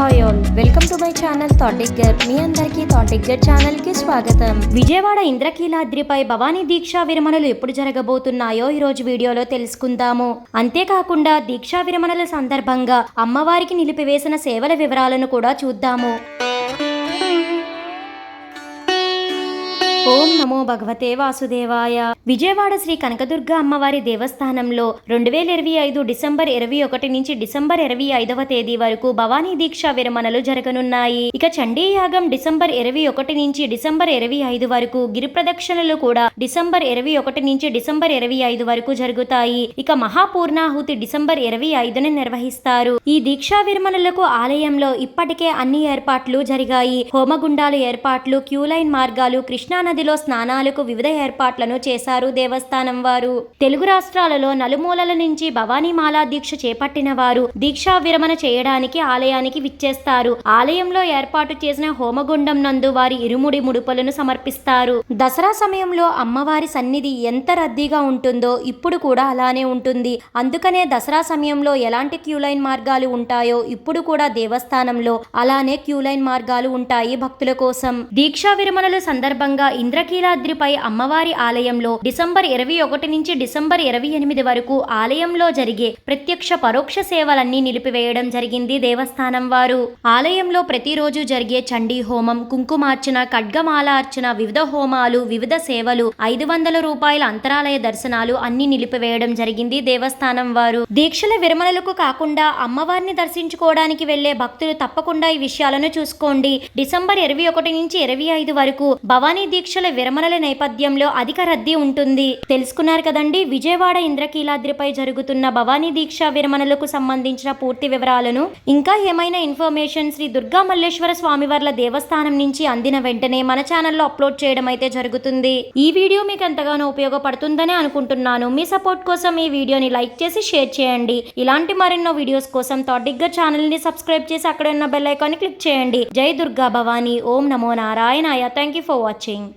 Hi all, welcome to my channel thought digger. మీ అందరికీ thought digger channel కి స్వాగతం. విజయవాడ ఇంద్రకీలాద్రిపై భవానీ దీక్షా విరమణలు ఎప్పుడు జరగబోతున్నాయో ఈ రోజు వీడియోలో తెలుసుకుందాము. అంతేకాకుండా దీక్షా విరమణల సందర్భంగా అమ్మవారికి నిలిపివేసిన సేవల వివరాలను కూడా చూద్దాము. ఓం నమో భగవతే వాసుదేవాయ. విజయవాడ శ్రీ కనకదుర్గ అమ్మవారి దేవస్థానంలో 2025 డిసెంబర్ 21 నుంచి డిసెంబర్ 25వ తేదీ వరకు భవానీ దీక్షా విరమణలు జరగనున్నాయి. ఇక చండీ యాగం డిసెంబర్ 21 నుంచి డిసెంబర్ 25 వరకు, గిరి ప్రదక్షిణలు కూడా డిసెంబర్ 21 నుంచి డిసెంబర్ 25 వరకు జరుగుతాయి. ఇక మహాపూర్ణాహుతి డిసెంబర్ 25న నిర్వహిస్తారు. ఈ దీక్షా విరమణలకు ఆలయంలో ఇప్పటికే అన్ని ఏర్పాట్లు జరిగాయి. హోమగుండాలు ఏర్పాట్లు, క్యూలైన్ మార్గాలు, కృష్ణా నదిలో స్నానాలకు వివిధ ఏర్పాట్లను చేశారు దేవస్థానం వారు. తెలుగు రాష్ట్రాలలో నలుమూలల నుంచి భవానీ మాలా దీక్ష చేపట్టిన వారు దీక్షా విరమణ చేయడానికి ఆలయానికి విచ్చేస్తారు. ఆలయంలో ఏర్పాటు చేసిన హోమగుండం నందు వారి ఇరుముడి ముడుపులను సమర్పిస్తారు. దసరా సమయంలో అమ్మవారి సన్నిధి ఎంత రద్దీగా ఉంటుందో ఇప్పుడు కూడా అలానే ఉంటుంది. అందుకనే దసరా సమయంలో ఎలాంటి క్యూలైన్ మార్గాలు ఉంటాయో ఇప్పుడు కూడా దేవస్థానంలో అలానే క్యూలైన్ మార్గాలు ఉంటాయి భక్తుల కోసం. దీక్షా విరమణల సందర్భంగా ఇంద్రకీలాద్రిపై అమ్మవారి ఆలయంలో డిసెంబర్ 21 నుంచి డిసెంబర్ 28 వరకు ఆలయంలో జరిగే ప్రత్యక్ష పరోక్ష సేవలన్నీ నిలిపివేయడం జరిగింది దేవస్థానం వారు. ఆలయంలో ప్రతిరోజు జరిగే చండీ హోమం, కుంకుమార్చన, ఖడ్గమాల అర్చన, వివిధ హోమాలు, వివిధ సేవలు, 500 రూపాయల అంతరాలయ దర్శనాలు అన్ని నిలిపివేయడం జరిగింది దేవస్థానం వారు. దీక్షల విరమణలకు కాకుండా అమ్మవారిని దర్శించుకోవడానికి వెళ్లే భక్తులు తప్పకుండా ఈ విషయాలను చూసుకోండి. డిసెంబర్ 21 నుంచి 25 వరకు భవానీ దీక్షల విరమణల నేపథ్యంలో అధిక రద్దీ ఉంటుంది. తెలుసుకున్నారు కదండి విజయవాడ ఇంద్రకీలాద్రిపై జరుగుతున్న భవానీ దీక్షా విరమణలకు సంబంధించిన పూర్తి వివరాలను. ఇంకా ఏమైనా ఇన్ఫర్మేషన్ శ్రీ దుర్గా మల్లేశ్వర స్వామివార్ల దేవస్థానం నుంచి అందిన వెంటనే మన ఛానల్లో అప్లోడ్ చేయడం అయితే జరుగుతుంది. ఈ వీడియో మీకు ఎంతగానో ఉపయోగపడుతుందని అనుకుంటున్నాను. మీ సపోర్ట్ కోసం ఈ వీడియోని లైక్ చేసి షేర్ చేయండి. ఇలాంటి మరెన్నో వీడియోస్ కోసం థాట్ డిగ్గర్ ఛానల్ ని సబ్స్క్రైబ్ చేసి అక్కడ ఉన్న బెల్ ఐకాన్ ని క్లిక్ చేయండి. జై దుర్గా భవానీ. ఓం నమో నారాయణాయ. Thank you for watching.